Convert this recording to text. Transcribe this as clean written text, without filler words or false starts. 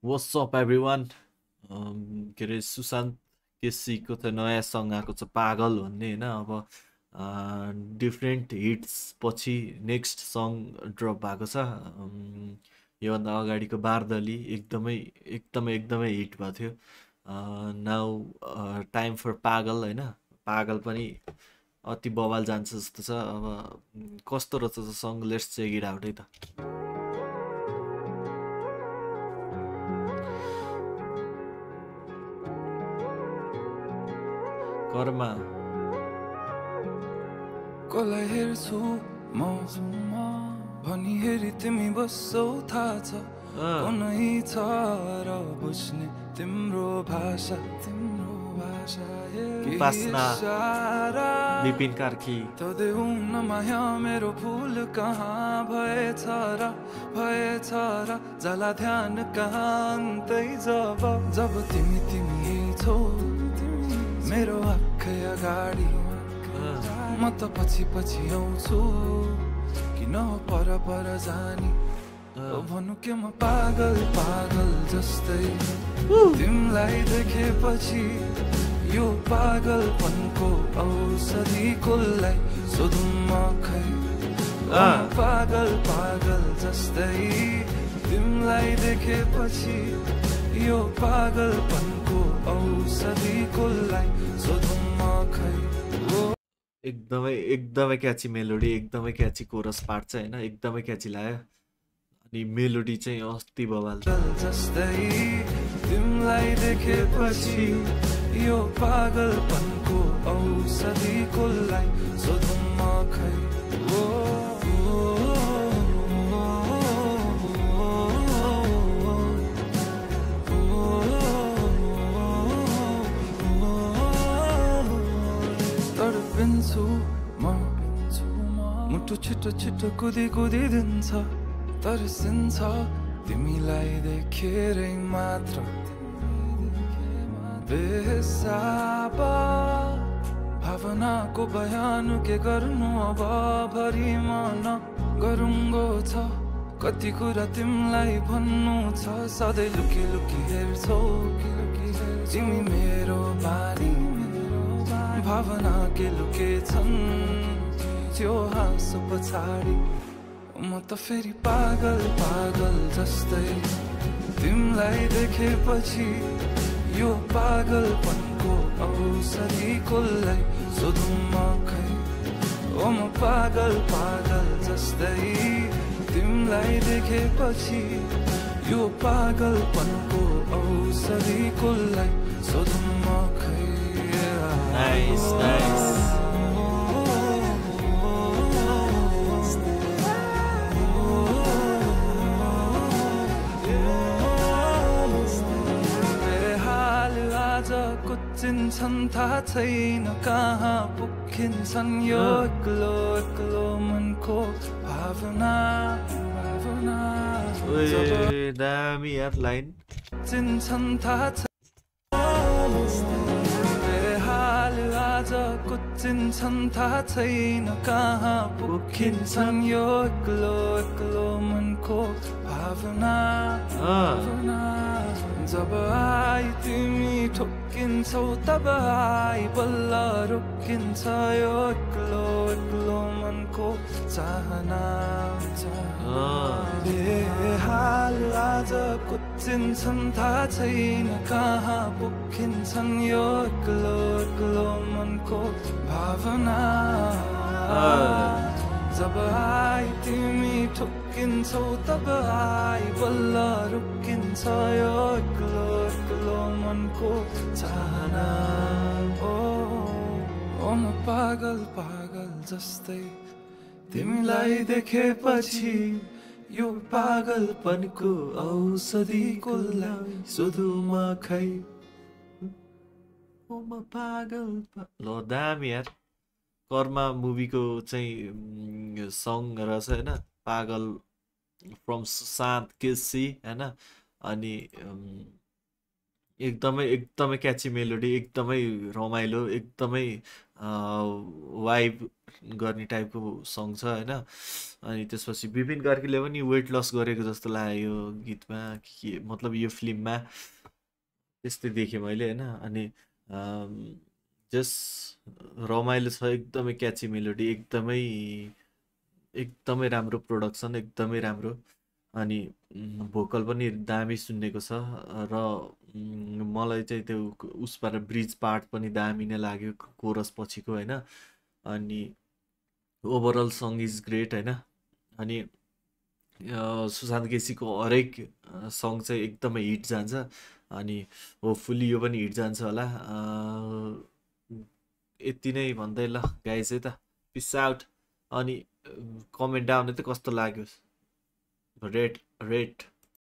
What's up everyone? के अरे सुशान्त केसीको त नयाँ सङ्ग आएको छ पागल भन्ने होइन अब डिफ्रेन्ट हिट्स पछि नेक्स्ट सङ ड्रप भएको छ योभन्दा अगाडिको बारदली एकदमै एकदमै एकदमै हिट भएको थियो नाउ टाइम फर पागल होइन पागल पनि अति बवाल जान्छ जस्तो छ अब कस्तो रहेछ सङ लेट्स चेक इट आउट है त कर्मा कसलाई हेर्छु म भनी हेरी तिमी बस्छौ थाहा छ कुनै छ र बुझ्ने तिम्रो भाषा उपासना विपिन कार्की त देऊ न माया मेरो फुल कहाँ भएछ र जाला ध्यान कहाँ अन्तै जब तिमी छौ मेरो आँखै अगाडि म त पछि आउँछु किन पर जानी भन्नु के म पागल जस्तै तिमीलाई देखेपछि यो पागलपनको औषधि कसलाई सोधौँ म खै पागल जस्तै तिमीलाई देखेपछि यो पागलपनको औषधि कसलाई सोधौँ म खै एकदमै क्याची मेलोडी एकदमै क्याची कोरस पार्ट छ होइन एकदमै क्याची लाग्यो अनि मेलोडी चाहिँ अस्ति बवाल जस्तै तिमीलाई देखेपछि यो पागलपनको औषधि कसलाई सोधौँ म खै तडपिन्छु म मुटु छिटो कुदी दिन्छ तर्सिन्छ तिमीलाई देखेरै मात्र बेसाब भावनाको बयान के गर्नु अब भरि मन गरुङ्गो छ कति कुरा तिमीलाई भन्नु छ सधैँ लुकी हेर्छौ तिमी मेरो बानी भावना के लुके छन् त्यो हाँसो पछाडि म त फेरि पागल जस्तै तिमीलाई देखेपछि यो पागलपनको औषधि कसलाई सोधौँ म खै म पागल जस्तै तिमीलाई देखेपछि यो पागलपनको औषधि कसलाई सोधौँ म खै Nice. चिन्छन् थाहा छैन कहाँ पुगिन्छन् यो एक्लो मनको भावना दामी यार लाइन चिन्छन् थाहा आजको चिन्छन् थाहा छैन कहाँ पुगिन्छन् यो एक्लो मनको भावना जब आई तिमी ठोकिन्छौ तब आई बल्ल रोकिन्छ यो एक्लो मनको चाहना हाल आजको चिन्छन् थाहा छैन कहाँ पुगिन्छन् यो एक्लो मनको भावना जब आई तिमी ठोकिन्छौ तब आई बल्ल रोकिन्छ यो एक्लो मनको चाहना ओ म पागल जस्तै तिमीलाई देखेपछि यो पागलपनको औषधि कसलाई सोधौँ म खै म पागल ल दामी यार कर्मा मुभीको चाहिँ सङ रहेछ होइन पागल फ्रम सुशान्त केसी होइन अनि एकदमै एकदमै क्याची मेलोडी, एकदमै रमाइलो, एकदमै वाइब गर्ने टाइपको सङ छ होइन। अनि त्यसपछि विपिन कार्कीले पनि वेट लस गरेको जस्तो लाग्यो यो गीतमा, के मतलब यो फिल्ममा त्यस्तै देखेँ मैले होइन। अनि जस रमाइलो छ, एकदमै क्याची मेलोडी, एकदमै एकदमै राम्रो प्रोडक्सन, एकदमै राम्रो। अनि भोकल पनि दामी सुन्नेको छ। र मलाई चाहिँ त्यो उसबाट ब्रिज पार्ट पनि दामी नै लाग्यो, कोरस पछिको होइन। अनि ओभरअल सङ इज ग्रेट होइन। अनि सुशान्त केसीको हरेक सङ चाहिँ एकदमै हिट जान्छ। अनि होपफुल्ली यो पनि हिट जान्छ होला। यति नै भन्दै ल गाइस है त, पिस आउट। अनि कमेन्ट डाउन त कस्तो लाग्यो, रेट रेट